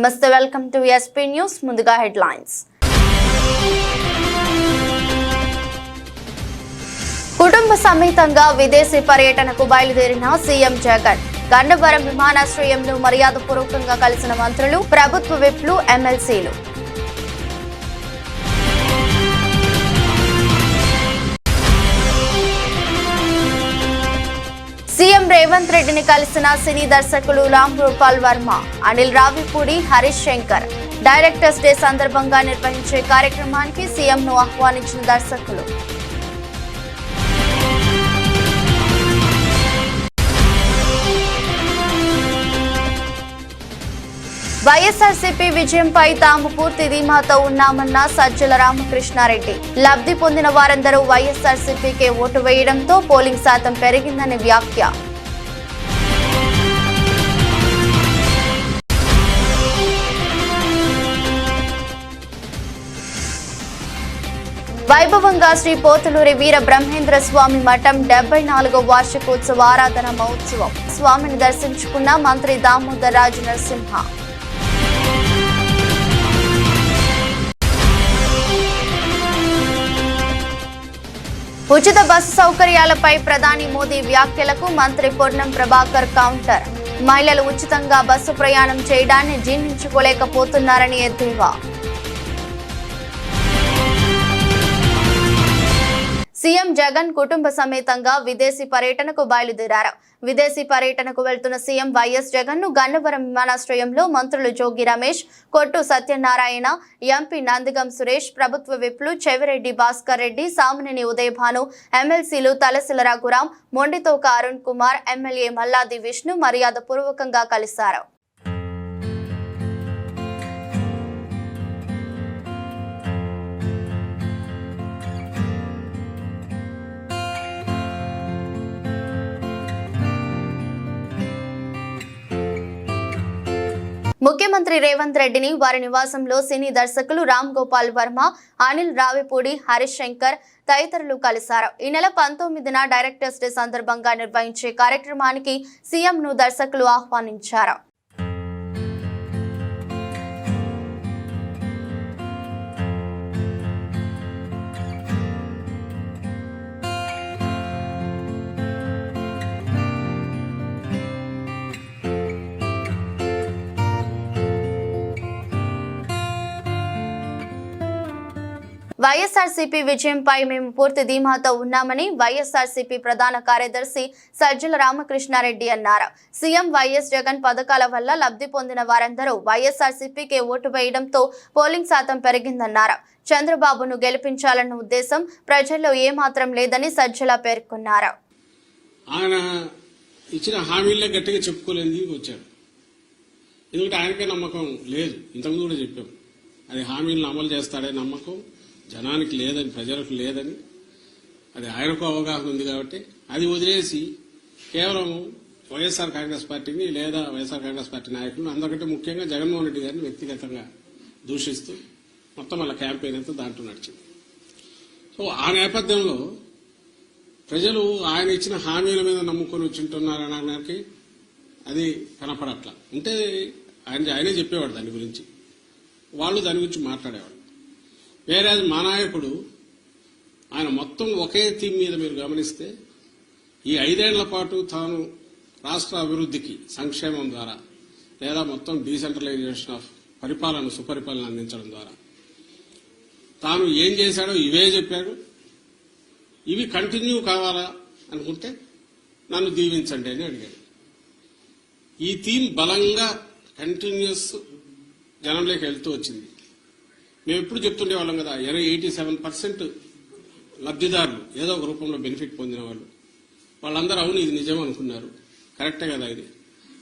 నమస్తే, welcome to SP news. ముందుగా headlines. కుటుంబ సమేతంగా విదేశీ పర్యటనకు బయలుదేరిన సీఎం జగన్. గన్నవరం విమానాశ్రయంలో మర్యాదపూర్వకంగా కలిసిన మంత్రులు, ప్రభుత్వ విప్లు, ఎమ్మెల్సీలు. సీఎం రేవంత్ రెడ్డిని కలిసిన సినీ దర్శకులు రామ్ గోపాల్ వర్మ, అనిల్ రావిపూడి, హరీష్ శంకర్. డైరెక్టర్స్ డే సందర్భంగా నిర్వహించే కార్యక్రమానికి సీఎంను ఆహ్వానించిన దర్శకులు. వైఎస్ఆర్సీపీ విజయంపై తాము పూర్తి ధీమాతో ఉన్నామన్న సజ్జల రామకృష్ణారెడ్డి. లబ్ధి పొందిన వారందరూ వైఎస్ఆర్సీపీకే ఓటు వేయడంతో పోలింగ్ శాతం పెరిగిందని వ్యాఖ్య. వైభవంగా శ్రీ పోతులూరి వీర బ్రహ్మేంద్ర స్వామి మఠం 74వ వార్షికోత్సవ ఆరాధన మహోత్సవం. స్వామిని దర్శించుకున్న మంత్రి దామోదర్ రాజు నరసింహ. ఉచిత బస్సు సౌకర్యాలపై ప్రధాని మోదీ వ్యాఖ్యలకు మంత్రి పొన్నం ప్రభాకర్ కౌంటర్. మహిళలు ఉచితంగా బస్సు ప్రయాణం చేయడాన్ని జీర్ణించుకోలేకపోతున్నారని ఎద్దేవా. సీఎం జగన్ కుటుంబ సమేతంగా విదేశీ పర్యటనకు బయలుదేరారు. విదేశీ పర్యటనకు వెళ్తున్న సీఎం వైఎస్ జగన్ ను గన్నవరం విమానాశ్రయంలో మంత్రులు జోగి రమేష్, కొట్టు సత్యనారాయణ, ఎంపీ నందిగం సురేష్, ప్రభుత్వ విప్లు చెవిరెడ్డి భాస్కర్ రెడ్డి, సామినేని ఉదయభాను, ఎమ్మెల్సీలు తలసిల రఘురాం, మొండితోక అరుణ్ కుమార్, ఎమ్మెల్యే మల్లాది విష్ణు మర్యాద పూర్వకంగా కలిశారు. ముఖ్యమంత్రి రేవంత్ రెడ్డిని వారి నివాసంలో సినీ దర్శకులు రామ్ గోపాల్ వర్మ, అనిల్ రావిపూడి, హరీష్ శంకర్ తదితరులు కలిశారు. ఈ నెల 19న డైరెక్టర్స్ డే సందర్భంగా నిర్వహించే కార్యక్రమానికి సీఎంను దర్శకులు ఆహ్వానించారు. వైఎస్ఆర్సీపీ విజయంపై మేము పూర్తి ధీమాతో ఉన్నామని వైఎస్ఆర్సీపీ ప్రధాన కార్యదర్శి సజ్జల రామకృష్ణారెడ్డి అన్నారు. సీఎం వైఎస్ జగన్ పథకాల వల్ల లబ్ధి పొందిన వారందరూ వైఎస్ఆర్సీపీకే ఓటు వేయడంతో పోలింగ్ శాతం పెరిగిందన్నారు. చంద్రబాబును గెలిపించాలన్న ఉద్దేశం ప్రజల్లో ఏమాత్రం లేదని సజ్జల పేర్కొన్నారు. ఆయన ఇచ్చిన హామీలే గట్టిగా చెప్పుకోలేని వచ్చాడు. ఎందుకంటే ఆయనకే నమ్మకం లేదు. ఇంతకుముందు కూడా చెప్పాం, అది హామీలను అమలు చేస్తాడే నమ్మకం జనానికి లేదని, ప్రజలకు లేదని. అది ఆయనకు అవగాహన ఉంది కాబట్టి అది వదిలేసి కేవలం వైఎస్ఆర్ కాంగ్రెస్ పార్టీని లేదా వైఎస్ఆర్ కాంగ్రెస్ పార్టీ నాయకులను, అందరికంటే ముఖ్యంగా జగన్మోహన్ రెడ్డి గారిని వ్యక్తిగతంగా దూషిస్తూ మొత్తం వాళ్ళ క్యాంపెయిన్ అంతా దాంట్లో నడిచింది. సో ఆ నేపథ్యంలో ప్రజలు ఆయన ఇచ్చిన హామీల మీద నమ్ముకొని వచ్చింటున్నారనడానికి అది కనపడట్లా. ఉంటే ఆయనే చెప్పేవాడు దాని గురించి, వాళ్ళు దాని గురించి మాట్లాడేవాడు. వేరే మా నాయకుడు ఆయన మొత్తం ఒకే థీమ్ మీద మీరు గమనిస్తే ఈ 5 ఏళ్ల పాటు తాను రాష్ట్ర అభివృద్ధికి సంక్షేమం ద్వారా లేదా మొత్తం డీసెంట్రలైజేషన్ ఆఫ్ పరిపాలన, సుపరిపాలన అందించడం ద్వారా తాను ఏం చేశాడో ఇవే చెప్పాడు. ఇవి కంటిన్యూ కావాలా అనుకుంటే నన్ను దీవించండి అని అడిగాడు. ఈ థీమ్ బలంగా కంటిన్యూస్ జనంలోకి వెళ్తూ వచ్చింది. మేము ఎప్పుడు చెప్తుండే వాళ్ళం కదా, 87% లబ్ధిదారులు ఏదో ఒక రూపంలో బెనిఫిట్ పొందిన వాళ్ళందరూ అవును ఇది నిజం అనుకున్నారు. కరెక్టే కదా,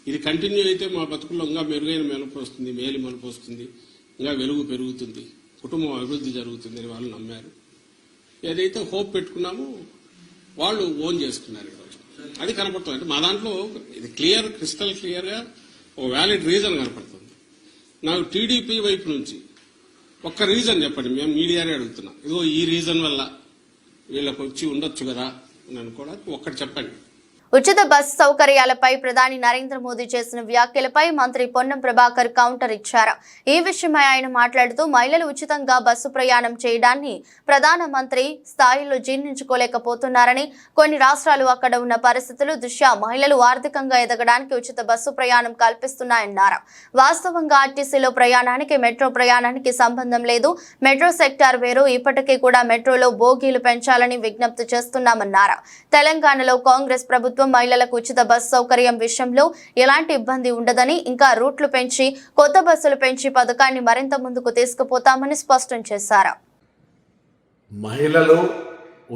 ఇది కంటిన్యూ అయితే మా బతుకుల్లో ఇంకా మెరుగైన మెలుపు వస్తుంది, మేలు మలుపు వస్తుంది, ఇంకా వెలుగు పెరుగుతుంది, కుటుంబం అభివృద్ధి జరుగుతుంది అని వాళ్ళు నమ్మారు. ఏదైతే హోప్ పెట్టుకున్నామో వాళ్ళు ఓన్ చేసుకున్నారు. ఈరోజు అది కనపడుతుంది. అంటే మా దాంట్లో ఇది క్రిస్టల్ క్లియర్ గా ఓ వ్యాలిడ్ రీజన్ కనపడుతుంది. నాకు టీడీపీ వైపు నుంచి ఒక్క రీజన్ చెప్పండి, మేము మీడియానే అడుగుతున్నాం. ఇదిగో ఈ రీజన్ వల్ల వీళ్ళకి వచ్చి ఉండొచ్చు కదా అని అనుకోవడానికి ఒక్కటి చెప్పండి. ఉచిత బస్సు సౌకర్యాలపై ప్రధాని నరేంద్ర మోదీ చేసిన వ్యాఖ్యలపై మంత్రి పొన్నం ప్రభాకర్ కౌంటర్ ఇచ్చారు. ఈ విషయమై ఆయన మాట్లాడుతూ మహిళలు ఉచితంగా బస్సు ప్రయాణం చేయడాన్ని ప్రధానమంత్రి స్థాయిలో జీర్ణించుకోలేకపోతున్నారని, కొన్ని రాష్ట్రాలు అక్కడ ఉన్న పరిస్థితులు దృష్ట్యా మహిళలు ఆర్థికంగా ఎదగడానికి ఉచిత బస్సు ప్రయాణం కల్పిస్తున్నాయన్నారు. వాస్తవంగా ఆర్టీసీలో ప్రయాణానికి మెట్రో ప్రయాణానికి సంబంధం లేదు. మెట్రో సెక్టార్ వేరు. ఇప్పటికీ కూడా మెట్రోలో బోగీలు పెంచాలని విజ్ఞప్తి చేస్తున్నామన్నారు. తెలంగాణలో కాంగ్రెస్ ప్రభుత్వం మహిళలకు ఉచిత బస్సు సౌకర్యం విషయంలో ఎలాంటి ఇబ్బంది ఉండదని, ఇంకా రూట్లు పెంచి కొత్త బస్సులు పెంచి పథకాన్ని మరింత ముందుకు తీసుకుపోతామని స్పష్టం చేశారు. మహిళలు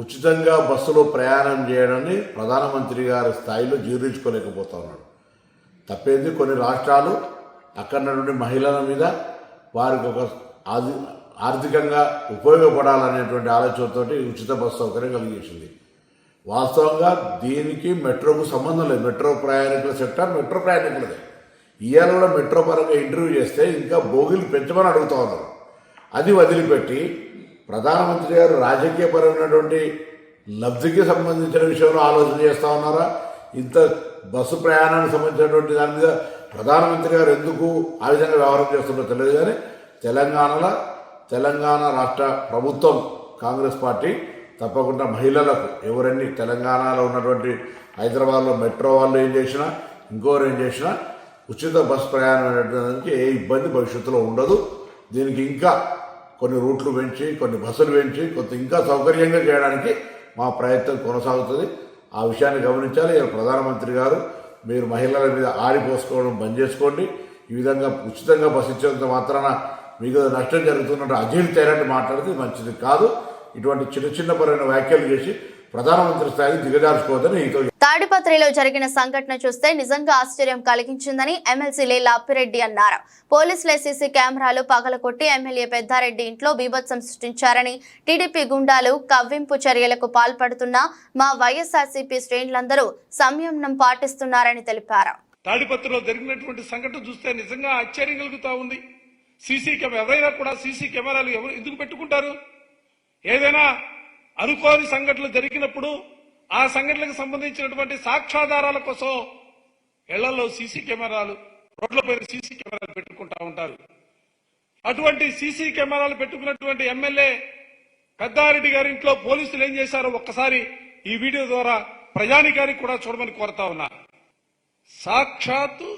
ఉచితంగా బస్సులో ప్రయాణం చేయడాన్ని ప్రధానమంత్రి గారి స్థాయిలో జీర్ణించుకోలేకపోతా ఉన్నాడు. తప్పేంది, కొన్ని రాష్ట్రాలు అక్కడ నుండి మహిళల మీద వారికి ఒక ఆర్థికంగా ఉపయోగపడాలనేటువంటి ఆలోచనతో ఉచిత బస్సు సౌకర్యం కలిగేసింది. వాస్తవంగా దీనికి మెట్రోకు సంబంధం లేదు. మెట్రో ప్రయాణికుల సెక్టర్ మెట్రో ప్రయాణికులదే. ఇవాళ కూడా మెట్రో పరంగా ఇంటర్వ్యూ చేస్తే ఇంకా బోగిలు పెంచమని అడుగుతా ఉన్నారు. అది వదిలిపెట్టి ప్రధానమంత్రి గారు రాజకీయపరమైనటువంటి లబ్ధికి సంబంధించిన విషయంలో ఆలోచన చేస్తూ ఉన్నారా? ఇంత బస్సు ప్రయాణానికి సంబంధించినటువంటి దాని మీద ప్రధానమంత్రి గారు ఎందుకు ఆ విధంగా వ్యవహారం చేస్తున్నారో తెలియదు. కానీ తెలంగాణ రాష్ట్ర ప్రభుత్వం కాంగ్రెస్ పార్టీ తప్పకుండా మహిళలకు ఎవరన్నీ తెలంగాణలో ఉన్నటువంటి హైదరాబాద్లో మెట్రో వాళ్ళు ఏం చేసినా, ఇంకోరు ఏం చేసినా ఉచిత బస్సు ప్రయాణం అనేటువంటి ఏ ఇబ్బంది భవిష్యత్తులో ఉండదు. దీనికి ఇంకా కొన్ని రూట్లు పెంచి, కొన్ని బస్సులు పెంచి, కొంత ఇంకా సౌకర్యంగా చేయడానికి మా ప్రయత్నం కొనసాగుతుంది. ఆ విషయాన్ని గమనించాలి. ప్రధానమంత్రి గారు, మీరు మహిళల మీద ఆడిపోసుకోవడం బంద్ చేసుకోండి. ఈ విధంగా ఉచితంగా బస్సు ఇచ్చేంత మాత్రాన మీకు నష్టం జరుగుతున్నట్టు అజీర్తి అయినట్టు మాట్లాడితే మంచిది కాదు. ఇటువంటి చిన్న పరమైన వ్యాఖ్యలు చేసి ప్రధానమంత్రి స్థాయికి దిగజార్చుకోవద్దని తాడిపత్రిలో జరిగిన సంఘటన చూస్తే నిజంగా ఆశ్చర్యం కలిగించిందని ఎమ్మెల్సీ లేలా అప్పిరెడ్డి అన్నారు. పోలీసులే సీసీ కెమెరాలు పగలకొట్టి ఎమ్మెల్యే పెద్దారెడ్డి ఇంట్లో బీభత్సం సృష్టించారని, టీడీపీ గుండాలు కవ్వింపు చర్యలకు పాల్పడుతున్న మా వైఎస్ఆర్సీపీ శ్రేణులందరూ సంయమనం పాటిస్తున్నారని తెలిపారు. తాడిపత్రిలో జరిగినటువంటి సంఘటన చూస్తే నిజంగా ఆశ్చర్యం కలుగుతా ఉంది. ఎవరైనా కూడా సీసీ కెమెరాలు ఎందుకు పెట్టుకుంటారు? ఏదైనా అనుకోని సంఘటనలు జరిగినప్పుడు ఆ సంఘటనలకు సంబంధించినటువంటి సాక్ష్యాధారాల కోసం ఇళ్లలో సీసీ కెమెరాలు, రోడ్లపైన సీసీ కెమెరాలు పెట్టుకుంటా ఉంటారు. అటువంటి సీసీ కెమెరాలు పెట్టుకున్నటువంటి ఎమ్మెల్యే పెద్దారెడ్డి గారి ఇంట్లో పోలీసులు ఏం చేశారో ఒక్కసారి ఈ వీడియో ద్వారా ప్రజానికానికి కూడా చూడమని కోరుతా ఉన్నా. సాక్షాత్తు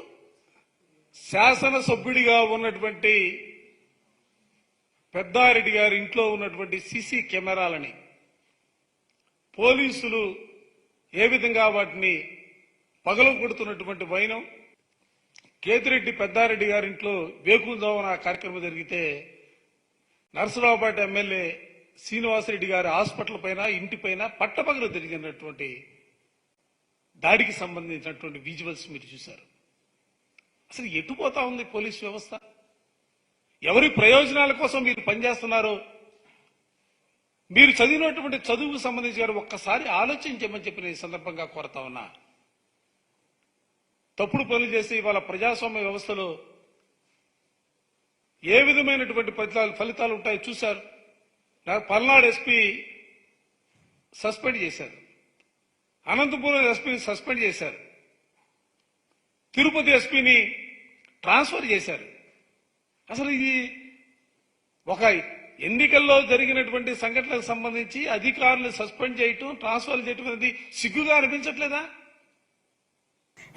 శాసనసభ్యుడిగా ఉన్నటువంటి పెద్దారెడ్డి గారి ఇంట్లో ఉన్నటువంటి సీసీ కెమెరాలని పోలీసులు ఏ విధంగా వాటిని పగలగొడుతున్నటువంటి వైనం. కేతిరెడ్డి పెద్దారెడ్డి గారింట్లో వేకువజామున కార్యక్రమం జరిగితే నరసరావుపేట ఎమ్మెల్యే శ్రీనివాసరెడ్డి గారి హాస్పిటల్ పైన, ఇంటిపైన పట్టపగలు జరిగినటువంటి దాడికి సంబంధించినటువంటి విజువల్స్ మీరు చూశారు. అసలు ఎటుపోతా ఉంది పోలీస్ వ్యవస్థ? ఎవరి ప్రయోజనాల కోసం మీరు పనిచేస్తున్నారో మీరు చదివినటువంటి చదువుకు సంబంధించి ఒక్కసారి ఆలోచించమని చెప్పి నేను ఈ సందర్భంగా కోరుతా ఉన్నా. తప్పుడు పనులు చేసి ఇవాళ ప్రజాస్వామ్య వ్యవస్థలో ఏ విధమైనటువంటి ఫలితాలు ఉంటాయో చూశారు. పల్నాడు ఎస్పీ సస్పెండ్ చేశారు, అనంతపురం ఎస్పీని సస్పెండ్ చేశారు, తిరుపతి ఎస్పీని ట్రాన్స్ఫర్ చేశారు. అసలు ఇది ఒక ఎన్నికల్లో జరిగినటువంటి సంఘటనలకు సంబంధించి అధికారులు సస్పెండ్ చేయటం, ట్రాన్స్ఫర్ చేయటం అనేది సిగ్గుగా అనిపించట్లేదా?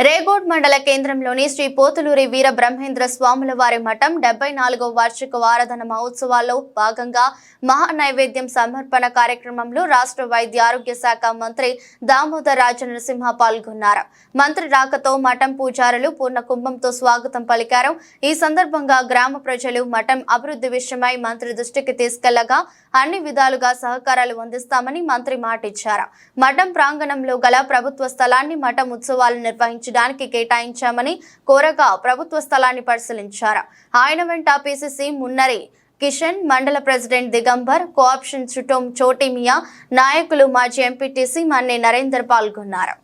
రేగోడ్ మండల కేంద్రంలోని శ్రీ పోతులూరి వీర బ్రహ్మేంద్ర స్వాముల వారి మఠం 74వ వార్షిక వారధన మహోత్సవాల్లో భాగంగా మహా నైవేద్యం సమర్పణ కార్యక్రమంలో రాష్ట్ర వైద్య ఆరోగ్య శాఖ మంత్రి దామోదర్ రాజనరసింహ పాల్గొన్నారు. మంత్రి రాకతో మఠం పూజారులు పూర్ణ కుంభంతో స్వాగతం పలికారు. ఈ సందర్భంగా గ్రామ ప్రజలు మఠం అభివృద్ధి విషయమై మంత్రి దృష్టికి తీసుకెళ్లగా అన్ని విధాలుగా సహకారాలు అందిస్తామని మంత్రి మాటిచ్చారు. మఠం ప్రాంగణంలో గల ప్రభుత్వ స్థలాన్ని మఠం ఉత్సవాలు నిర్వహించడానికి కేటాయించామని కోరగా ప్రభుత్వ స్థలాన్ని పరిశీలించారు. ఆయన వెంట పిసిసి మున్నరి కిషన్, మండల ప్రెసిడెంట్ దిగంబర్, కోఆప్షన్ చుటోం చోటిమియా, నాయకులు మాజీ ఎంపీటీసీ మన్నే నరేందర్ పాల్గొన్నారు.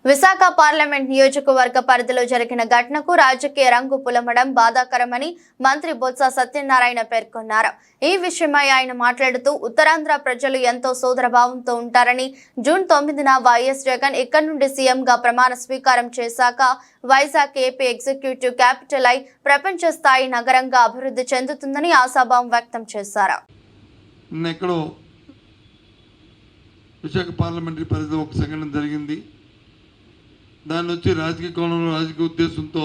విశాఖ పార్లమెంట్ నియోజకవర్గ పరిధిలో జరిగిన ఘటనకు రాజకీయ రంగు పులమడం బాధాకరమని మంత్రి బొత్స సత్యనారాయణ పేర్కొన్నారు. ఈ విషయమై ఆయన మాట్లాడుతూ ఉత్తరాంధ్ర ప్రజలు ఎంతో సోదరభావంతో ఉంటారని, జూన్ 9న వైఎస్ జగన్ ఇక్కడి నుండి సీఎంగా ప్రమాణ స్వీకారం చేశాక వైజాగ్ ఏపీ ఎగ్జిక్యూటివ్ క్యాపిటల్ అయి ప్రపంచ స్థాయి నగరంగా అభివృద్ధి చెందుతుందని ఆశాభావం వ్యక్తం చేశారు. విశాఖ పార్లమెంటరీ పరిధిలో ఒక సంఘటన జరిగింది. దాన్ని వచ్చి రాజకీయ కోణంలో రాజకీయ ఉద్దేశంతో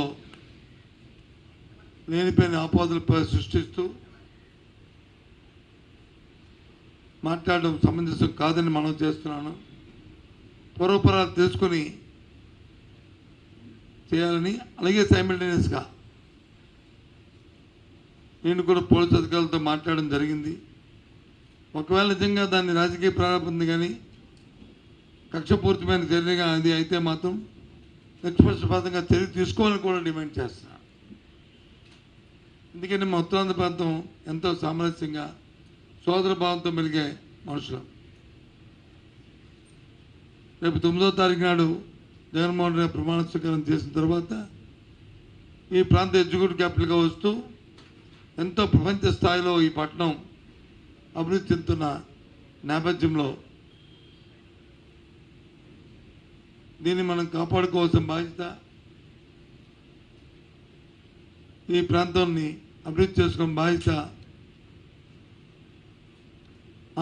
లేనిపోయిన ఆపాదలు సృష్టిస్తూ మాట్లాడడం సమంజసం కాదని మనం చేస్తున్నాను. పూర్వపరాలు తెలుసుకొని చేయాలని, అలాగే సైమల్టేనియస్గా నేను కూడా పోలీసు అధికారులతో మాట్లాడడం జరిగింది. ఒకవేళ నిజంగా దాన్ని రాజకీయ ప్రారంభం కానీ కక్షపూరితమైన చర్యగా అది అయితే మాత్రం నిష్పక్షపాతంగా చర్య తీసుకోవాలని కూడా డిమాండ్ చేస్తున్నాను. ఎందుకంటే మా ఉత్తరాంధ్ర ప్రాంతం ఎంతో సామరస్యంగా సోదరభావంతో మెలిగే మనుషులు. రేపు 9వ తారీఖు నాడు జగన్మోహన్ రెడ్డి ప్రమాణ స్వీకారం చేసిన తర్వాత ఈ ప్రాంత ఎగ్జిక్యూటివ్ క్యాపిటల్గా వస్తూ ఎంతో ప్రపంచ స్థాయిలో ఈ పట్టణం అభివృద్ధి చెందుతున్న నేపథ్యంలో దీన్ని మనం కాపాడుకోవాల్సిన బాధ్యత, ఈ ప్రాంతాన్ని అభివృద్ధి చేసుకున్న బాధ్యత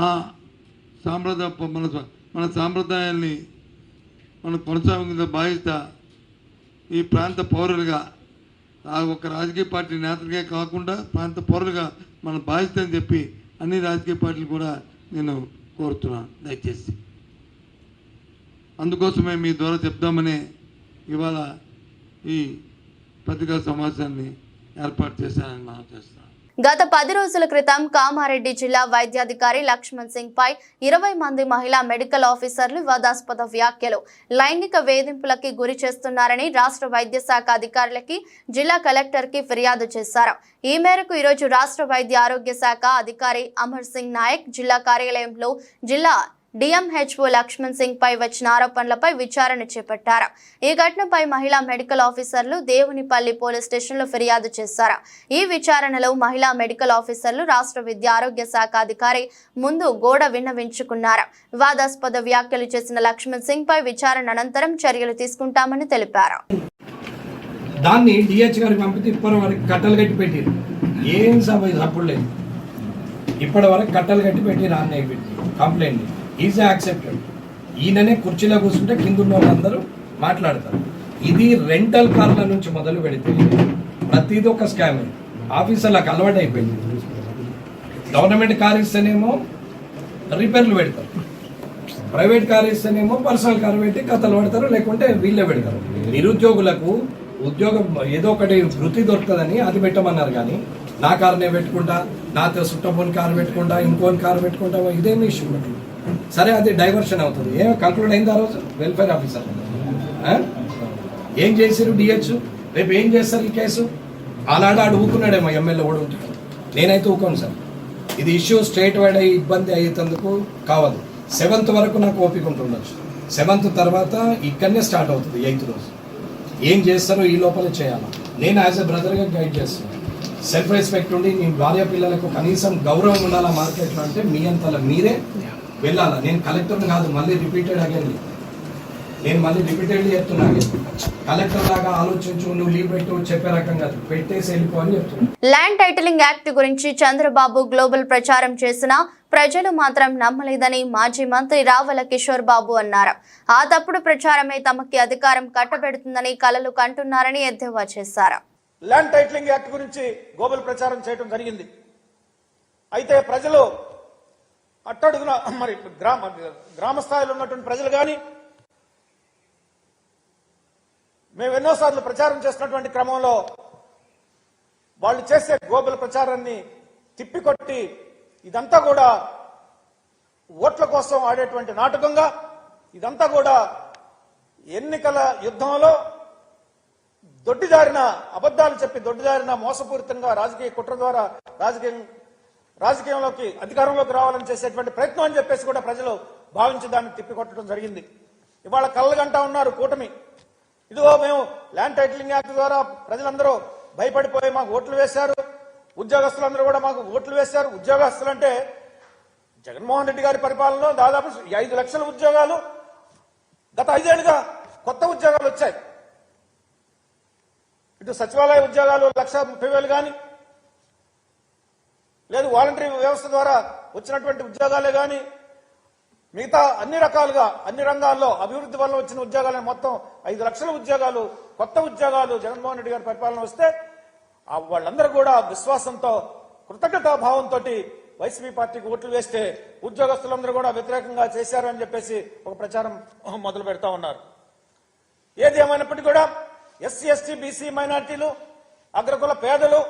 ఆ మన సాంప్రదాయాల్ని మనం కొనసాగించిన బాధ్యత ఈ ప్రాంత పౌరులుగా, ఒక రాజకీయ పార్టీ నేతలుగా కాకుండా ప్రాంత పౌరులుగా మన బాధ్యత అని చెప్పి అన్ని రాజకీయ పార్టీలు కూడా నేను కోరుతున్నాను. దయచేసి అందుకోసమే మీ ద్వారా చెప్దామని ఇవాళ ఈ పత్రికా సమావేశాన్ని ఏర్పాటు చేశానని మనం చేస్తున్నాం. గత 10 రోజుల క్రితం కామారెడ్డి జిల్లా వైద్యాధికారి లక్ష్మణ్ సింగ్ పై 20 మంది మహిళా మెడికల్ ఆఫీసర్లు వివాదాస్పద వ్యాఖ్యలు, లైంగిక వేధింపులకి గురి చేస్తున్నారని రాష్ట్ర వైద్య శాఖ అధికారులకి జిల్లా కలెక్టర్ కి ఫిర్యాదు చేశారు. ఈ మేరకు ఈరోజు రాష్ట్ర వైద్య ఆరోగ్య శాఖ అధికారి అమర్ సింగ్ నాయక్ జిల్లా కార్యాలయంలో జిల్లా డిఎంహెచ్ఓ లక్ష్మణ్ సింగ్ పై వచ్చిన ఆరోపణలపై విచారణ చేపట్టారు. ఈ ఘటనపై మహిళా మెడికల్ ఆఫీసర్లు దేవునిపల్లి పోలీస్ స్టేషన్లో ఫిర్యాదు చేశారు. ఈ విచారణలో మహిళా మెడికల్ ఆఫీసర్లు రాష్ట్ర విద్య ఆరోగ్య శాఖ అధికారి ముందు గోడ విన్నవించుకున్నారు. వివాదాస్పద వ్యాఖ్యలు చేసిన లక్ష్మణ్ సింగ్ పై విచారణ అనంతరం చర్యలు తీసుకుంటామని తెలిపారు. దాన్ని డిహెచ్ గారికి పంపితే ఇప్పటి వరకు కట్టలు కట్టి పెట్టారు. ఏం సపోర్ట్ లేదు. ఇప్పటి వరకు కట్టలు కట్టి పెట్టారు. అన్నయ్య పెట్టి కంప్లైంట్ ఈజ్ యాక్సెప్టెడ్. ఈయననే కుర్చీలో కూర్చుంటే కింద ఉన్న వాళ్ళందరూ మాట్లాడతారు. ఇది రెంటల్ కార్ల నుంచి మొదలు పెడితే ప్రతిదీ ఒక స్కామ్. ఆఫీసర్లకు అలవాటు అయిపోయింది. గవర్నమెంట్ కార్ ఇస్తేనేమో రిపేర్లు పెడతారు, ప్రైవేట్ కార్ ఇస్తేనేమో పర్సనల్ కార్ పెట్టి కథలు పెడతారు, లేకుంటే వీళ్ళే పెడతారు. నిరుద్యోగులకు ఉద్యోగం ఏదో ఒకటి వృత్తి దొరుకుతుందని అది పెట్టమన్నారు. కానీ నా కారునే పెట్టుకుంటా, నాతో సుట్టపోని కారు పెట్టుకుంటా, ఇంకోని కారు పెట్టుకుంటా, ఇదేమి ఇష్యూ. సరే, అది డైవర్షన్ అవుతుంది. ఏం కంక్లూడ్ అయింది ఆ రోజు? వెల్ఫేర్ ఆఫీసర్ ఏం చేశారు? డిహెచ్ రేపు ఏం చేస్తారు ఈ కేసు? ఆనాడు ఊకున్నాడేమో ఎమ్మెల్యే కూడా ఉంటాడు. నేనైతే ఊకోను సార్. ఇది ఇష్యూ స్టేట్ వైడ్ అయ్యి ఇబ్బంది అయ్యేందుకు కావదు. 7th వరకు నాకు ఓపిక ఉంటుండొచ్చు. 7th తర్వాత ఇక్కడనే స్టార్ట్ అవుతుంది. 8th రోజు ఏం చేస్తారో ఈ లోపల చేయాలి. నేను యాజ్ ఎ బ్రదర్గా గైడ్ చేస్తున్నాను. సెల్ఫ్ రెస్పెక్ట్ ఉండి మీ భార్య పిల్లలకు కనీసం గౌరవం ఉండాలా మార్కెట్లో అంటే మీ అంతలా మీరే వెళ్ళాలా. నేను కలెక్టర్ని కాదు, మళ్ళీ రిపీటెడ్లీ చెప్తున్నా. కలెక్టర్ లాగా ఆలోచించు, నువ్వు లీవ్ పెట్టు చెప్పే రకం కాదు, పెట్టేసి వెళ్ళిపో అని చెప్తున్నా. ల్యాండ్ టైటిలింగ్ యాక్ట్ గురించి చంద్రబాబు గ్లోబల్ ప్రచారం చేసినా ప్రజలు మాత్రం నమ్మలేదని మాజీ మంత్రి రావల కిషోర్ బాబు అన్నారు. ఆ తప్పుడు ప్రచారమే తమకి అధికారం కట్టబెడుతుందని కలలు కంటున్నారని ఎద్దేవా చేశారు. ల్యాండ్ టైటిలింగ్ యాక్ట్ గురించి గ్లోబల్ ప్రచారం చేయడం జరిగింది. అయితే ప్రజలు అట్టడుగున మరి గ్రామ స్థాయిలో ఉన్నటువంటి ప్రజలు కానీ మేము ఎన్నోసార్లు ప్రచారం చేస్తున్నటువంటి క్రమంలో వాళ్ళు చేసే గ్లోబల్ ప్రచారాన్ని తిప్పికొట్టి ఇదంతా కూడా ఓట్ల కోసం ఆడేటువంటి నాటకంగా, ఇదంతా కూడా ఎన్నికల యుద్ధంలో దొడ్డిదారిన అబద్ధాలు చెప్పి దొడ్డిదారిన మోసపూరితంగా రాజకీయ కుట్ర ద్వారా రాజకీయంలోకి అధికారంలోకి రావాలని చేసేటువంటి ప్రయత్నం అని చెప్పేసి కూడా ప్రజలు భావించి దాన్ని తిప్పికొట్టడం జరిగింది. ఇవాళ కళ్ళగంటా ఉన్నారు కూటమి. ఇదిగో మేము ల్యాండ్ టైటిలింగ్ యాక్ట్ ద్వారా ప్రజలందరూ భయపడిపోయి మాకు ఓట్లు వేశారు, ఉద్యోగస్తులందరూ కూడా మాకు ఓట్లు వేశారు. ఉద్యోగస్తులు అంటే జగన్మోహన్ రెడ్డి గారి పరిపాలనలో దాదాపు 5 లక్షల ఉద్యోగాలు గత 5 ఏళ్లుగా కొత్త ఉద్యోగాలు వచ్చాయి. ఇటు సచివాలయ ఉద్యోగాలు 1,30,000 కానీ, లేదు వాలంటరీ వ్యవస్థ ద్వారా వచ్చినటువంటి ఉద్యోగాలే కానీ, మిగతా అన్ని రకాలుగా అన్ని రంగాల్లో అభివృద్ధి వల్ల వచ్చిన ఉద్యోగాలే మొత్తం 5 లక్షల ఉద్యోగాలు, కొత్త ఉద్యోగాలు జగన్మోహన్ రెడ్డి గారి పరిపాలన వస్తే వాళ్ళందరూ కూడా విశ్వాసంతో, కృతజ్ఞతాభావంతో వైసీపీ పార్టీకి ఓట్లు వేస్తే ఉద్యోగస్తులందరూ కూడా వ్యతిరేకంగా చేశారని చెప్పేసి ఒక ప్రచారం మొదలు పెడతా ఉన్నారు. ఏది ఏమైనప్పటికీ కూడా ఎస్సీ, ఎస్టీ, బీసీ, మైనార్టీలు, అగ్రకుల పేదలు,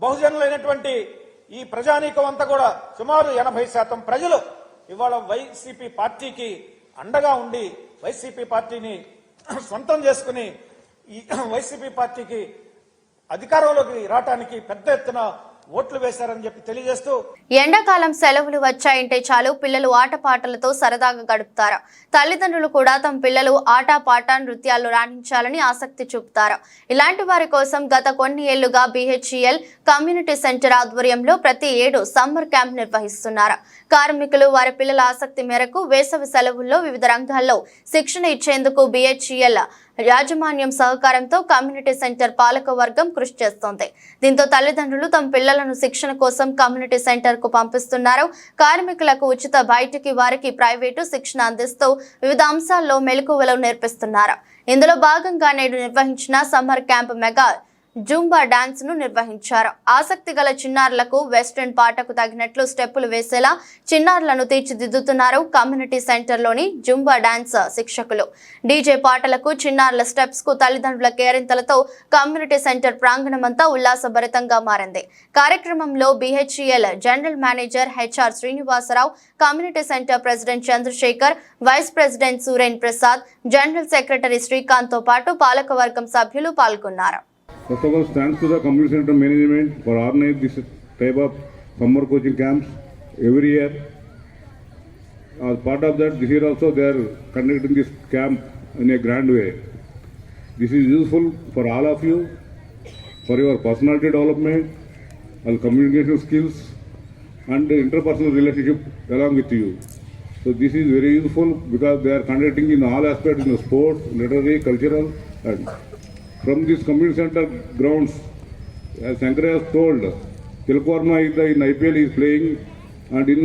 బహుజనులైనటువంటి ఈ ప్రజానీకం అంతా కూడా సుమారు 80% ప్రజలు ఇవాళ వైసీపీ పార్టీకి అండగా ఉండి వైసీపీ పార్టీని సొంతం చేసుకుని ఈ వైసీపీ పార్టీకి అధికారంలోకి రావడానికి పెద్ద ఎత్తున ఓట్లు వేశారని చెప్పి తెలియజేస్తూ, ఎండాకాలం సెలవులు వచ్చాయంటే చాలు పిల్లలు ఆటపాటలతో సరదాగా గడుపుతారు. తల్లిదండ్రులు కూడా తమ పిల్లలు ఆటపాట నృత్యాల్లో రాణించాలని ఆసక్తి చూపుతారు. ఇలాంటి వారి కోసం గత కొన్ని ఏళ్లుగా BHEL కమ్యూనిటీ సెంటర్ ఆధ్వర్యంలో ప్రతి ఏడు సమ్మర్ క్యాంప్ నిర్వహిస్తున్నారు. కార్మికులు వారి పిల్లల ఆసక్తి మేరకు వేసవి సెలవుల్లో వివిధ రంగాల్లో శిక్షణ ఇచ్చేందుకు BHEL యాజమాన్యం సహకారంతో కమ్యూనిటీ సెంటర్ పాలక వర్గం కృషి చేస్తోంది. దీంతో తల్లిదండ్రులు తమ పిల్లలను శిక్షణ కోసం కమ్యూనిటీ సెంటర్ కు పంపిస్తున్నారు. కార్మికులకు ఉచిత బయటికి వారికి ప్రైవేటు శిక్షణ అందిస్తూ వివిధ అంశాల్లో మెలకువలు నేర్పిస్తున్నారు. ఇందులో భాగంగా నేడు నిర్వహించిన summer camp mega Zumba dance ను నిర్వహించారు. ఆసక్తి గల చిన్నారులకు వెస్టర్న్ పాటకు తగినట్లు స్టెప్పులు వేసేలా చిన్నారులను తీర్చిదిద్దుతున్నారు కమ్యూనిటీ సెంటర్ లోని జూంబా డాన్స్ శిక్షకులు. డీజే పాటలకు, చిన్నారుల స్టెప్స్ కు తల్లిదండ్రుల కేరింతలతో కమ్యూనిటీ సెంటర్ ప్రాంగణమంతా ఉల్లాసభరితంగా మారింది. కార్యక్రమంలో BHEL general manager HR Srinivasarao, community centre president Chandrashekar, vice president Suren Prasad, general secretary Srikanth తో పాటు పాలకవర్గం సభ్యులు పాల్గొన్నారు. First of all, thanks to the community center management for organizing this type of summer coaching camps every year. As part of that, this year also they are conducting this camp in a grand way. This is useful for all of you, for your personality development, and communication skills, and interpersonal relationship along with you. So this is very useful because they are conducting in all aspects in the sports, literary, cultural, and from this community center grounds, as Shankar has told, Tilakvarma in IPL is playing, and in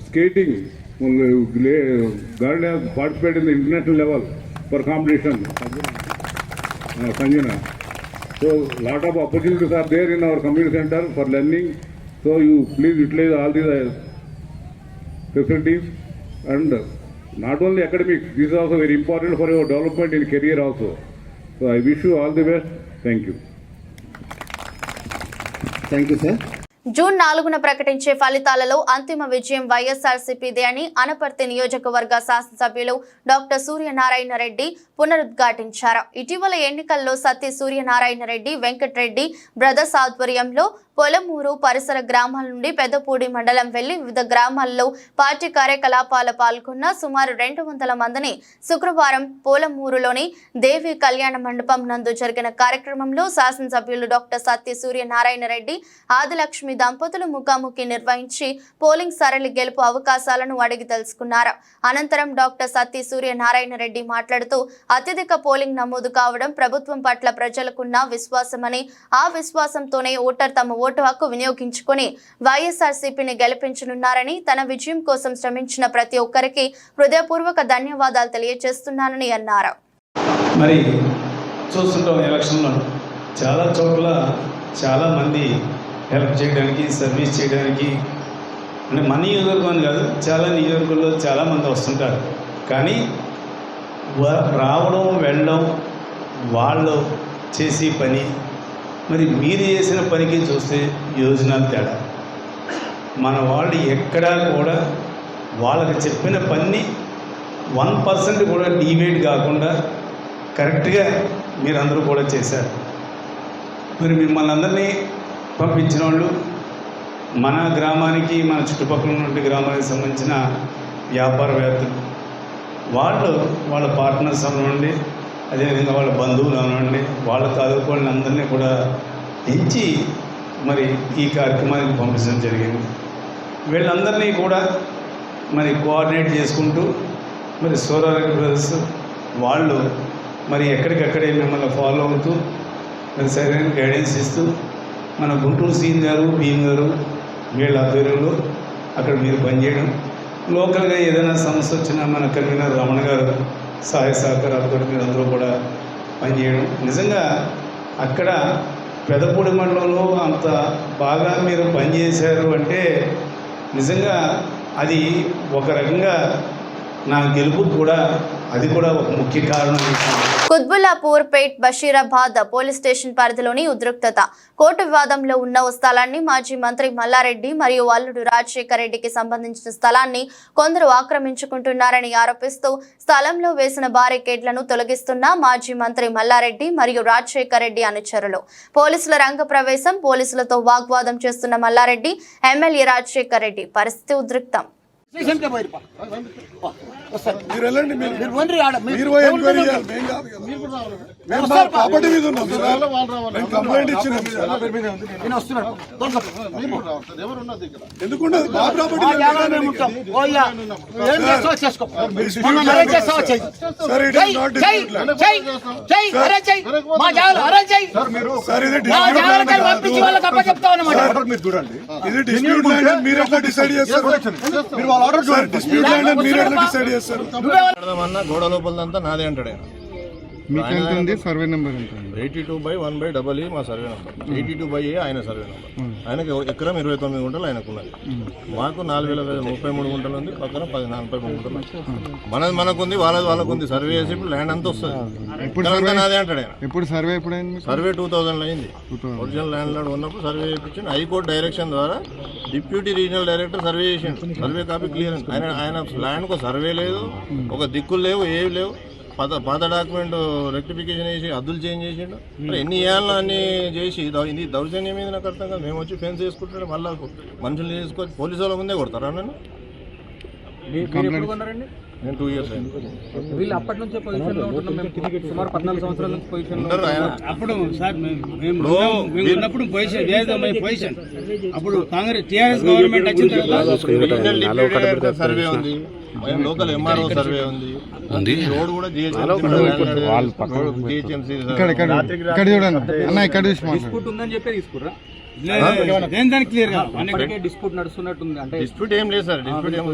skating, Gandhi has participated in the international level for competition. Sanjana. So lot of opportunities are there in our community center for learning. So you please utilize all these facilities, and not only academics, this is also very important for your development in career also. So I wish you all the best. Thank you. Thank you, sir. June 4న ప్రకటించే ఫలితాలలో అంతిమ విజయం వైఎస్ఆర్సీపీదే అని అనపర్తి నియోజకవర్గ శాసనసభ్యులు doctor Suryanarayana Reddy పునరుద్ఘాటించారు. ఇటీవల ఎన్నికల్లో సత్తి సూర్యనారాయణ రెడ్డి, వెంకటరెడ్డి బ్రదర్స్ ఆధ్వర్యంలో పొలమూరు పరిసర గ్రామాల నుండి పెద్దపూడి మండలం వెళ్లి వివిధ గ్రామాల్లో పార్టీ కార్యకలాపాల పాల్గొన్న సుమారు 200 మందిని శుక్రవారం పోలమూరులోని దేవి కళ్యాణ మండపం నందు జరిగిన కార్యక్రమంలో శాసనసభ్యులు డాక్టర్ సత్తి సూర్యనారాయణ రెడ్డి, ఆదిలక్ష్మి దంపతులు ముఖాముఖి నిర్వహించి పోలింగ్ సరళి గెలుపు అవకాశాలను అడిగి తెలుసుకున్నారు. అనంతరం డాక్టర్ సత్తి సూర్యనారాయణ రెడ్డి మాట్లాడుతూ అత్యధిక పోలింగ్ నమోదు కావడం ప్రభుత్వం పట్ల ప్రజలకున్న విశ్వాసమని, ఆ విశ్వాసంతోనే ఓటర్ తమ ఓటు హక్కు వినియోగించుకుని వైఎస్ఆర్సీపీని గెలిపించనున్నారని, తన విజయం కోసం శ్రమించిన ప్రతి ఒక్కరికి హృదయపూర్వక ధన్యవాదాలు తెలియజేస్తున్నానని అన్నారు. మరి చూస్తుంటాం ఎలక్షన్లో చాలా చోట్ల చాలా మంది హెల్ప్ చేయడానికి, సర్వీస్ చేయడానికి, అంటే మన నియోజకవర్గం కాదు చాలా నియోజకవర్గంలో చాలామంది వస్తుంటారు. కానీ రావడం వెళ్ళడం వాళ్ళు చేసే పని, మరి మీరు చేసిన పనికి చూస్తే యోజనాలు తేడా. మన వాళ్ళు ఎక్కడా కూడా వాళ్ళకి చెప్పిన పని 1% కూడా డీవియేట్ కాకుండా కరెక్ట్గా మీరందరూ కూడా చేశారు. మరి మిమ్మల్ని అందరినీ పంపించిన వాళ్ళు మన గ్రామానికి, మన చుట్టుపక్కల ఉన్న గ్రామానికి సంబంధించిన వ్యాపారవేత్తలు, వాళ్ళ పార్ట్నర్స్ అవనండి, అదేవిధంగా వాళ్ళ బంధువులు అవనండి, వాళ్ళ తాలూకు వాళ్ళందరినీ కూడా ఎంచి మరి ఈ కార్యక్రమానికి పంపించడం జరిగింది. వీళ్ళందరినీ కూడా మరి కోఆర్డినేట్ చేసుకుంటూ మరి సోరారెడ్డి బ్రదర్స్ వాళ్ళు మరి ఎక్కడికక్కడే మిమ్మల్ని ఫాలో అవుతూ మరి సరైన గైడెన్స్ ఇస్తూ మన గుంటూరు సీన్ గారు భీమ్ గారు వీళ్ళ ఆధ్వర్యంలో అక్కడ మీరు పనిచేయడం, లోకల్గా ఏదైనా సమస్య వచ్చినా మన కన్వీనర్ రమణ గారు సహాయ సహకారాలతో మీరు అందరూ కూడా పనిచేయడం. నిజంగా అక్కడ పెదపూడి మండలంలో అంత బాగా మీరు పనిచేశారు అంటే నిజంగా అది ఒక రకంగా నా గెలుపు కూడా అది కూడా ఒక ముఖ్య కారణం. కుత్బుల్లాపూర్ పేట్ బషీరాబాద్ పోలీస్ స్టేషన్ పరిధిలోని ఉద్రిక్తత. కోర్టు వివాదంలో ఉన్న ఓ స్థలాన్ని మాజీ మంత్రి మల్లారెడ్డి మరియు అల్లుడు రాజశేఖర రెడ్డికి సంబంధించిన స్థలాన్ని కొందరు ఆక్రమించుకుంటున్నారని ఆరోపిస్తూ స్థలంలో వేసిన బారికేడ్లను తొలగిస్తున్న మాజీ మంత్రి మల్లారెడ్డి మరియు రాజశేఖర రెడ్డి అనుచరులు. పోలీసుల రంగ ప్రవేశం, పోలీసులతో వాగ్వాదం చేస్తున్న మల్లారెడ్డి, ఎమ్మెల్యే రాజశేఖర రెడ్డి. పరిస్థితి ఉద్రిక్తం. గోడ లోపలంతా నాదే అంటాడు. సర్వే నెంబర్ 82/1/EE మా సర్వే నెంబర్, 82/A ఆయన సర్వే నెంబర్. ఆయనకి ఎకరం 29 గుంటలు ఆయనకున్నది, మాకు 4033 గుంటలు ఉంది, పక్కన 43 గుంటలు మనకుంది, వాళ్ళకుంది. సర్వే చేసి ఇప్పుడు ల్యాండ్ అంతా వస్తుంది, నాదే అంటాడు ఆయన. ఇప్పుడు సర్వే సర్వే 2000 అయింది. ఒరిజినల్ ల్యాండ్ లాడ్ ఉన్నప్పుడు సర్వే చేయించండి. హైకోర్టు డైరెక్షన్ ద్వారా డిప్యూటీ రీజనల్ డైరెక్టర్ సర్వే చేసిండు. Survey copy clear. ఆయన ల్యాండ్కు సర్వే లేదు, ఒక దిక్కులు లేవు, ఏవి లేవు. పాత డాక్యుమెంట్ రెక్టిఫికేషన్ చేసి అద్దులు చేంజ్ చేసిండు. ఎన్ని ఏళ్ళ అన్ని చేసి ఇది దౌర్జన్యం మీద నాకు అర్థం కాదు. మేము వచ్చి ఫెన్స్ వేసుకుంటే మళ్ళీ మనుషులు చేసుకొని పోలీసు వాళ్ళ ముందే కొడతారా నన్ను? నేను 2 years అయింది. వీళ్ళు అప్పటి నుంచే పొజిషన్లో ఉంటున్నాం. సుమారు 14 సంవత్సరాల నుంచి పొజిషన్ అప్పుడు సార్ ఉన్నప్పుడు పొజిషన్ అప్పుడు కాంగ్రెస్ టీఆర్ఎస్ గవర్నమెంట్ వచ్చిన తర్వాత సర్వే ఉంది, లోకల్ ఎంఆర్ఓ సర్వే ఉంది, రోడ్ కూడా డిస్ప్యూట్ ఉందని చెప్పి తీసుకుర్రా? క్లియర్ గా డిస్ప్యూట్ నడుస్తున్నట్టుంది. అంటే డిస్ప్యూట్ ఏం లేదు సార్, డిస్ప్యూట్ ఏం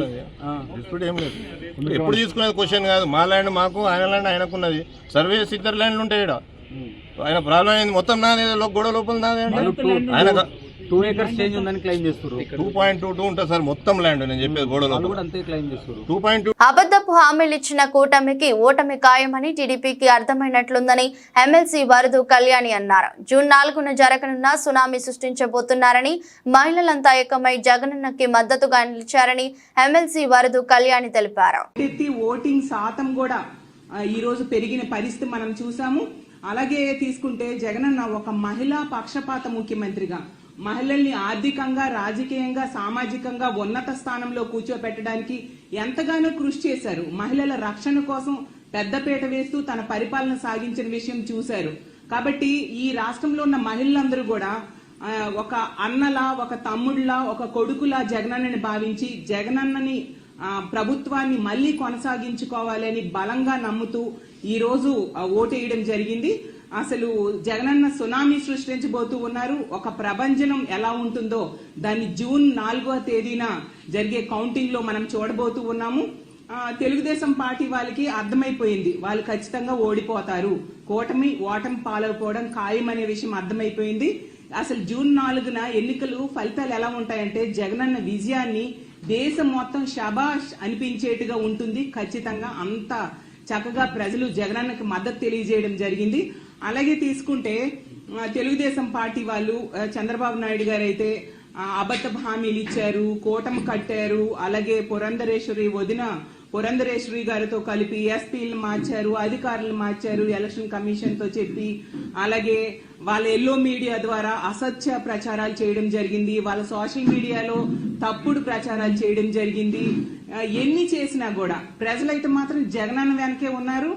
లేదు. ఎప్పుడు తీసుకునేది క్వశ్చన్ కాదు. మా ల్యాండ్ మాకు, ఆయన ల్యాండ్ ఆయనకున్నది. సర్వే 2 ల్యాండ్లు ఉంటాయి ఇక్కడ. ఆయన ప్రాబ్లం అయింది మొత్తం నాదే, గొడవ లోపల నాదే అంటే ఆయన 2 acres చేంజ్ ఉందని క్లెయిమ్ చేస్తారు. 2.22 ఉంటుంది సార్ మొత్తం ల్యాండ్. నేను చెప్పేది గోడలో కూడా అంతే క్లెయిమ్ చేస్తారు. 2.2. అబద్ధపు హామీలు ఇచ్చిన కూటమికి ఓటమి ఖాయమని టీడీపీకి అర్థమైనట్లుందని ఎమ్మెల్సీ వరదు కళ్యాణి అన్నారు. జూన్ 4న జరగనున్న సునామీ సృష్టించబోతున్నారని, మహిళలంతా ఏకమై జగనన్నకి మద్దతుగా నిలిచారని ఎమ్మెల్సీ వరదు కళ్యాణి తెలిపారు. ఓటింగ్ శాతం కూడా ఈ రోజు పెరిగిన పరిస్థితి మనం చూసాము. అలాగే తీసుకుంటే జగనన్న ఒక మహిళా పక్షపాత ముఖ్యమంత్రిగా మహిళల్ని ఆర్థికంగా, రాజకీయంగా, సామాజికంగా ఉన్నత స్థానంలో కూర్చోబెట్టడానికి ఎంతగానో కృషి చేశారు. మహిళల రక్షణ కోసం పెద్దపీట వేస్తూ తన పరిపాలన సాగించిన విషయం చూశారు. కాబట్టి ఈ రాష్ట్రంలో ఉన్న మహిళలందరూ కూడా ఒక అన్నలా, ఒక తమ్ముళ్లా, ఒక కొడుకులా జగనన్నని భావించి జగనన్నని ప్రభుత్వాన్ని మళ్లీ కొనసాగించుకోవాలని బలంగా నమ్ముతూ ఈ రోజు ఓటేయడం జరిగింది. అసలు జగనన్న సునామీ సృష్టించబోతూ ఉన్నారు. ఒక ప్రభంజనం ఎలా ఉంటుందో దాన్ని జూన్ 4వ తేదీన జరిగే కౌంటింగ్ లో మనం చూడబోతూ ఉన్నాము. తెలుగుదేశం పార్టీ వాళ్ళకి అర్థమైపోయింది, వాళ్ళు ఖచ్చితంగా ఓడిపోతారు, ఓటమి పాలైపోవడం ఖాయమనే విషయం అర్థమైపోయింది. అసలు జూన్ 4న ఎన్నికలు ఫలితాలు ఎలా ఉంటాయంటే జగనన్న విజయాన్ని దేశం మొత్తం షబాష్ అనిపించేట్టుగా ఉంటుంది. ఖచ్చితంగా అంత చక్కగా ప్రజలు జగనన్నకి మద్దతు తెలియజేయడం జరిగింది. అలాగే తీసుకుంటే తెలుగుదేశం పార్టీ వాళ్ళు చంద్రబాబు నాయుడు గారు అయితే అబద్ధ హామీలు ఇచ్చారు, కూటమి కట్టారు. అలాగే పురంధరేశ్వరి వదిన పురంధరేశ్వరి గారితో కలిపి ఎస్పీలను మార్చారు, అధికారులను మార్చారు ఎలక్షన్ కమిషన్ తో చెప్పి. అలాగే వాళ్ళ ఎల్లో మీడియా ద్వారా అసత్య ప్రచారాలు చేయడం జరిగింది, వాళ్ళ సోషల్ మీడియాలో తప్పుడు ప్రచారాలు చేయడం జరిగింది. ఎన్ని చేసినా కూడా ప్రజలైతే మాత్రం జగనన్న వెనకే ఉన్నారు.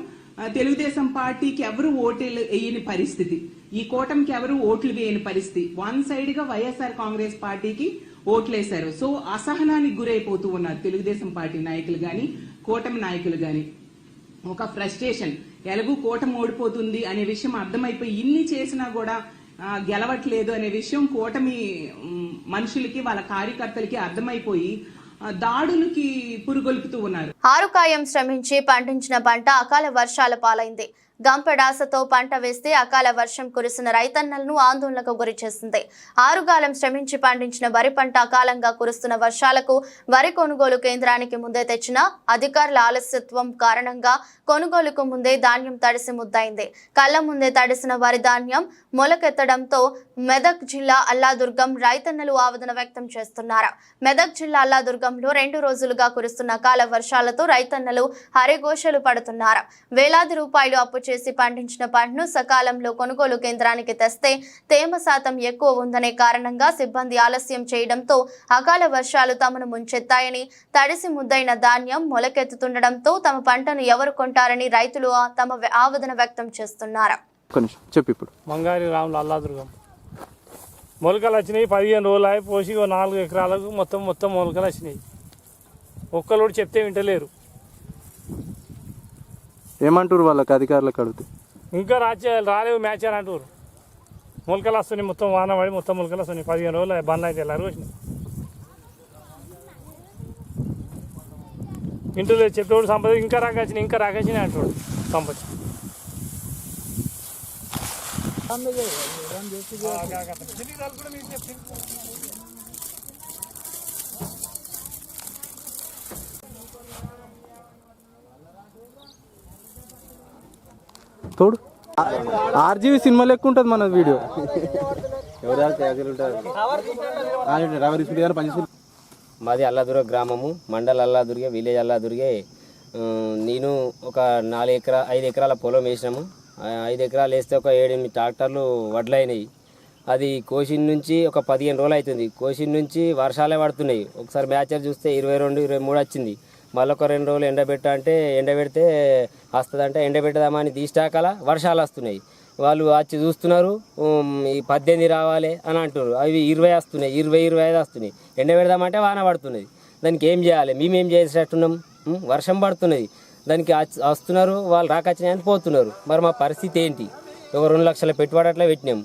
తెలుగుదేశం పార్టీకి ఎవరు ఓట్లు వేయని పరిస్థితి, ఈ కూటమికి ఎవరు ఓట్లు వేయని పరిస్థితి. వన్ సైడ్ గా వైఎస్ఆర్ కాంగ్రెస్ పార్టీకి ఓట్లేశారు. సో అసహనానికి గురైపోతూ ఉన్నారు తెలుగుదేశం పార్టీ నాయకులు గాని, కూటమి నాయకులు గాని. ఒక ఫ్రస్ట్రేషన్, ఎలాగూ కూటమి ఓడిపోతుంది అనే విషయం అర్థమైపోయి ఇన్ని చేసినా కూడా గెలవట్లేదు అనే విషయం కూటమి మనుషులకి, వాళ్ళ కార్యకర్తలకి అర్థమైపోయి దాడులకి పురుగొల్పుతూ ఉన్నారు. ఆరుకాయం శ్రమించి పండించిన పంట అకాల వర్షాల పాలైంది. గంపెడాసతో పంట వేస్తే అకాల వర్షం కురిసిన రైతన్నలను ఆందోళనకు గురి చేసింది. ఆరుగాలం శ్రమించి పండించిన వరి పంట అకాలంగా కురుస్తున్న వర్షాలకు వరి కొనుగోలు కేంద్రానికి ముందే తెచ్చిన అధికారుల ఆలస్యత్వం కారణంగా కొనుగోలుకు ముందే ధాన్యం తడిసి ముద్దైంది. కళ్ల ముందే తడిసిన వరి ధాన్యం మొలకెత్తడంతో మెదక్ జిల్లా అల్లాదుర్గం రైతన్నలు ఆవేదన వ్యక్తం చేస్తున్నారు. మెదక్ జిల్లా అల్లాదుర్గంలో 2 రోజులుగా కురుస్తున్న అకాల వర్షాలతో రైతన్నలు హరిఘోషలు పడుతున్నారు. వేలాది రూపాయలు అప్పు చేసి పండించిన పంటను సకాలంలో కొనుగోలు కేంద్రానికి తెస్తే తేమ శాతం ఎక్కువ ఉందనే కారణంగా సిబ్బంది ఆలస్యం చేయడంతో అకాల వర్షాలు తమను ముంచెత్తాయని, తడిసి ముద్దైన ధాన్యం మొలకెత్తుతుండటంతో తమ పంటను ఎవరు కొంటారని రైతులు తమ ఆవేదన వ్యక్తం చేస్తున్నారు. మంగారి రాములు అల్లాదుర్గం మొలకలు వచ్చినాయి. 15 రోజులు అయి పోసి 4 ఎకరాలకు మొత్తం మొలకలు వచ్చినాయి. ఒక్కరు చెప్తే వింటలేరు. ఏమంటారు వాళ్ళకి, అధికారులకు అడిగితే? ఇంకా రాలేవు మ్యాచ్ అని అంటారు. మొలకలు వస్తున్నాయి, మొత్తం వాన పడి మొత్తం మొలకలు వస్తున్నాయి. 15 రోజులు బంద్ అయితే వెళ్ళారు వచ్చినాయి. ఇంట్లో చెప్పేవాడు సంపద ఇంకా రాకొచ్చినాయి అంటాడు సంపద. తోడు ఆర్జీవి సినిమా లెక్క ఉంటుంది మన వీడియో. మాది అల్లాదుర్గ గ్రామము, మండల్ అల్లాదుర్గే, విలేజ్ అల్లాదుర్గే. నేను ఒక 5 ఎకరాల పొలం వేసినాము. 5 ఎకరాలు వేస్తే ఒక 7-8 ట్రాక్టర్లు వడ్లైనాయి. అది కోసిన నుంచి ఒక 15 రోజులు అవుతుంది. కోసిన నుంచి వర్షాలే పడుతున్నాయి. ఒకసారి మ్యాచర్ చూస్తే 22, 23 వచ్చింది. మళ్ళీ ఒక 2 రోజులు ఎండబెడితే వస్తుందంటే ఎండబెట్టదామని తీసాకల వర్షాలు వస్తున్నాయి. వాళ్ళు వచ్చి చూస్తున్నారు, ఈ 18 రావాలి అని అంటున్నారు. అవి 20 వస్తున్నాయి, 20-25 వస్తున్నాయి. ఎండబెడదామంటే వాన పడుతున్నది. దానికి ఏం చేయాలి? మేమేం చేసేటట్టున్నాం? వర్షం పడుతున్నది, దానికి వస్తున్నారు, వాళ్ళు రాకొచ్చినాయని పోతున్నారు. మరి మా పరిస్థితి ఏంటి? ఒక 2 లక్షల పెట్టుబడి అట్లా పెట్టినాం.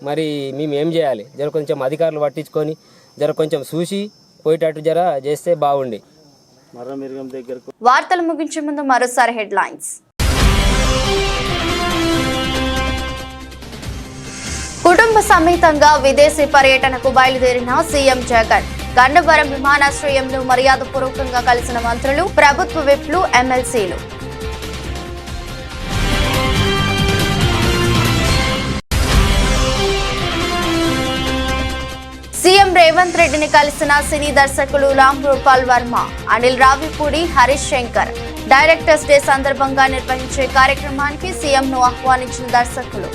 మరి మేము ఏం చేయాలి? జర కొంచెం అధికారులు పట్టించుకొని జర కొంచెం చూసి పోయేటట్టు జర చేస్తే బాగుండే. వార్తలు ముగించే ముందు మరోసారి హెడ్లైన్స్. కుటుంబ సమేతంగా విదేశీ పర్యటనకు బయలుదేరిన సీఎం జగన్. గన్నవరం విమానాశ్రయంలో మర్యాదపూర్వకంగా కలిసిన మంత్రులు, ప్రభుత్వ విప్లు, ఎమ్మెల్సీలు. సీఎం రేవంత్ రెడ్డిని కలిసిన సినీ దర్శకులు రామ్ గోపాల్ వర్మ, అనిల్ రావిపూడి, హరీష్ శంకర్. డైరెక్టర్స్ డే సందర్భంగా నిర్వహించే కార్యక్రమానికి సీఎంను ఆహ్వానించిన దర్శకులు.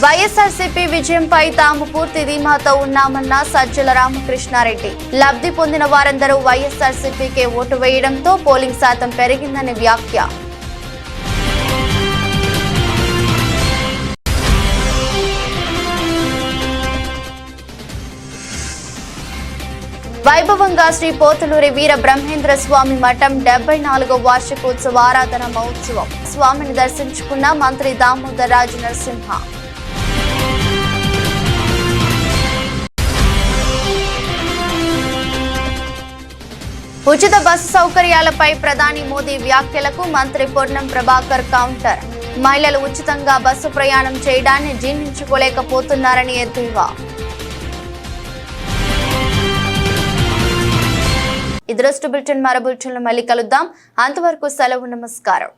వైఎస్ఆర్సీపీ విజయంపై తాము పూర్తి ధీమాతో ఉన్నామన్న సజ్జల రామకృష్ణారెడ్డి. లబ్ధి పొందిన వారందరూ వైఎస్ఆర్సీపీకే ఓటు వేయడంతో పోలింగ్ శాతం పెరిగిందని వ్యాఖ్య. వైభవంగా శ్రీ పోతులూరి వీర బ్రహ్మేంద్ర స్వామి మఠం 74వ వార్షికోత్సవ ఆరాధన మహోత్సవం. స్వామిని దర్శించుకున్న మంత్రి దామోదర్ రాజు నరసింహ. ఉచిత బస్సు సౌకర్యాలపై ప్రధాని మోదీ వ్యాఖ్యలకు మంత్రి పొన్నం ప్రభాకర్ కౌంటర్. మహిళలు ఉచితంగా బస్సు ప్రయాణం చేయడాన్ని జీర్ణించుకోలేకపోతున్నారని ఎద్దేవా. ఇది రోజు బులెటిన్. మరో బులెటిన్లో మళ్ళీ కలుద్దాం. అంతవరకు సెలవు. నమస్కారం.